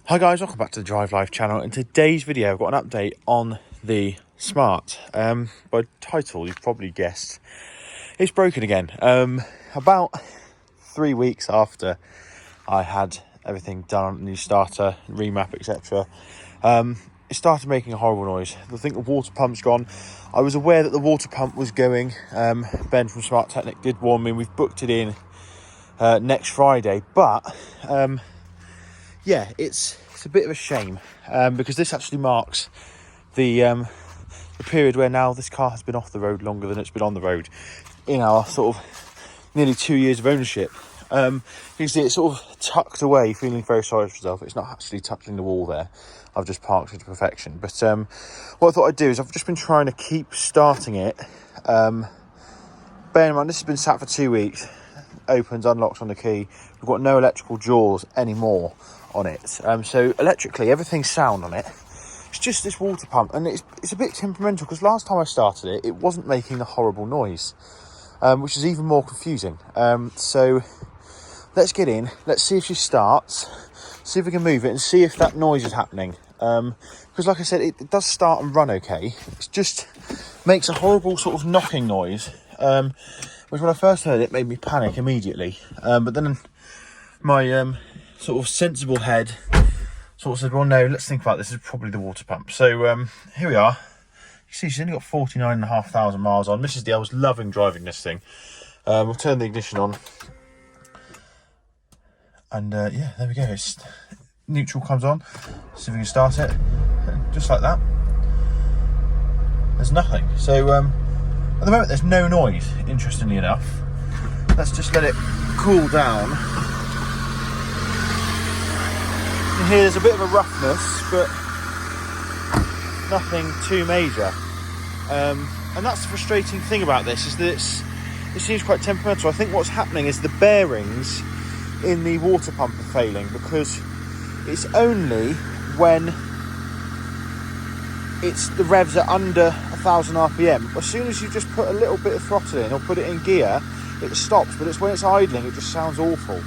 Hi guys, welcome back to the Drive Life channel. In today's video I've got an update on the Smart. By title you've probably guessed it's broken again. About 3 weeks after I had everything done on the new starter, remap, etc. It started making a horrible noise. I think the water pump's gone. I was aware that the water pump was going. Ben from Smart Technic did warn me. We've booked it in next Friday, but yeah, it's a bit of a shame because this actually marks the period where now this car has been off the road longer than it's been on the road in our sort of nearly 2 years of ownership. You can see it's sort of tucked away, feeling very sorry for itself. It's not actually touching the wall there. I've just parked it to perfection. But what I thought I'd do is I've just been trying to keep starting it. Bear in mind, this has been sat for 2 weeks. Opens, unlocks on the key. We've got no electrical jaws anymore on it. So electrically, everything's sound on it. It's just this water pump, and it's a bit temperamental because last time I started it, it wasn't making a horrible noise, which is even more confusing. So let's get in. Let's see if she starts. See if we can move it and see if that noise is happening. Because like I said, it does start and run okay. It just makes a horrible sort of knocking noise. Which when I first heard it made me panic immediately. But then my sort of sensible head sort of said, well, no, let's think about this. This is probably the water pump. So here we are. You see, she's only got 49,500 miles on. Mrs. D, I was loving driving this thing. We'll turn the ignition on. And yeah, there we go. It's neutral comes on. See if we can start it. Just like that. There's nothing. So at the moment, there's no noise, interestingly enough. Let's just let it cool down. You can hear there's a bit of a roughness, but nothing too major. And that's the frustrating thing about this, is that it seems quite temperamental. I think what's happening is the bearings in the water pump are failing, because it's only when the revs are under 1,000 RPM. As soon as you just put a little bit of throttle in or put it in gear, it stops, but it's when it's idling, it just sounds awful.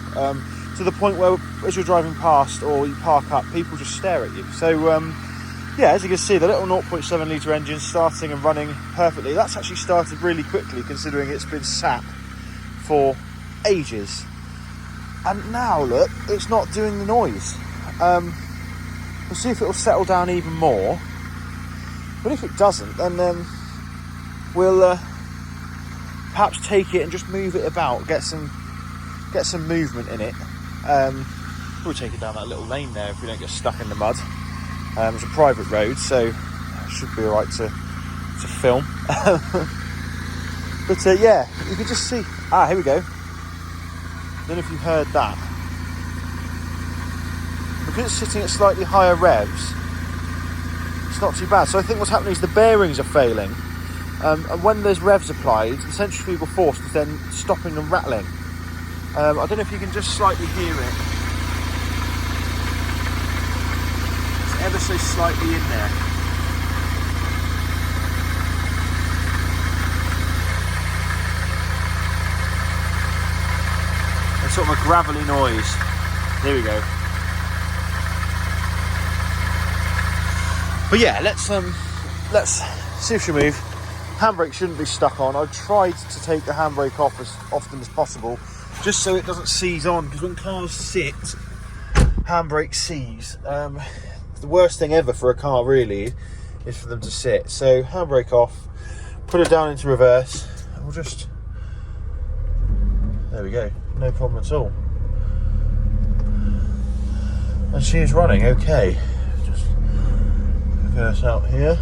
To the point where, as you're driving past or you park up, people just stare at you. So, yeah, as you can see, the little 0.7 litre engine starting and running perfectly. That's actually started really quickly, considering it's been sat for ages. And now, look, it's not doing the noise. We'll see if it will settle down even more. But if it doesn't, then we'll perhaps take it and just move it about, get some movement in it. We'll take it down that little lane there if we don't get stuck in the mud. It's a private road, so it should be alright to film. But yeah, you can just see. Here we go. I don't know if you heard that. Because it's sitting at slightly higher revs, it's not too bad. So I think what's happening is the bearings are failing, and when there's revs applied, the centrifugal force is then stopping and rattling. I don't know if you can just slightly hear it. It's ever so slightly in there. It's sort of a gravelly noise. There we go. But yeah, let's see if she moves. Handbrake shouldn't be stuck on. I've tried to take the handbrake off as often as possible, just so it doesn't seize on, because when cars sit, handbrake seize. The worst thing ever for a car really is for them to sit. So handbrake off, put her down into reverse, and we'll just, there we go, no problem at all. And she is running okay. Just reverse out here.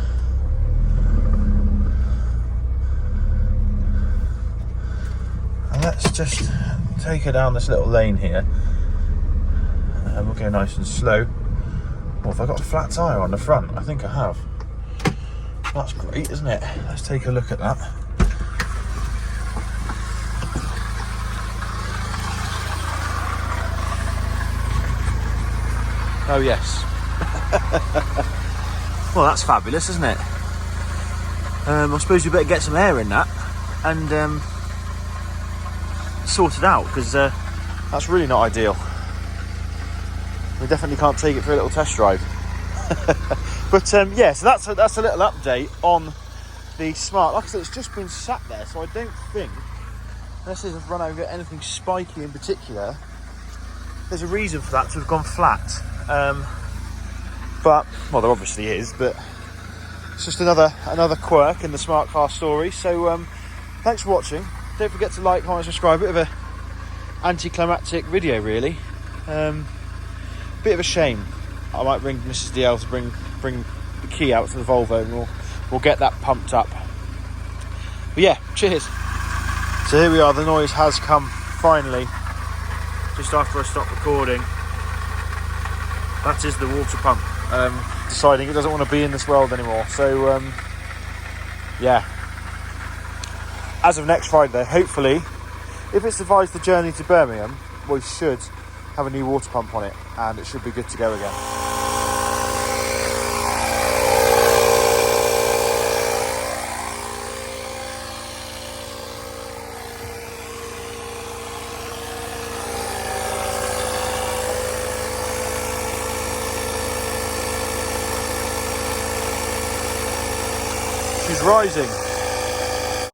And let's just take her down this little lane here. And we'll go nice and slow. Oh, have I got a flat tyre on the front? I think I have. That's great, isn't it? Let's take a look at that. Oh yes. Well, that's fabulous, isn't it? I suppose we better get some air in that and sort it out, because that's really not ideal. we definitely can't take it for a little test drive. But yeah, so that's a little update on the Smart. Like I said, it's just been sat there, so I don't think, unless there's run over anything spiky in particular, there's a reason for that to have gone flat. But, well, there obviously is, but it's just another quirk in the Smart Car story. So thanks for watching. Don't forget to like, comment, subscribe. Bit of a anticlimactic video, really. Bit of a shame. I might ring Mrs. DL to bring the key out to the Volvo, and we'll get that pumped up. But yeah, cheers. So here we are. The noise has come finally, just after I stopped recording. That is the water pump deciding it doesn't want to be in this world anymore. So yeah, as of next Friday, though, hopefully, if it survives the journey to Birmingham, we should have a new water pump on it, and it should be good to go again. She's rising.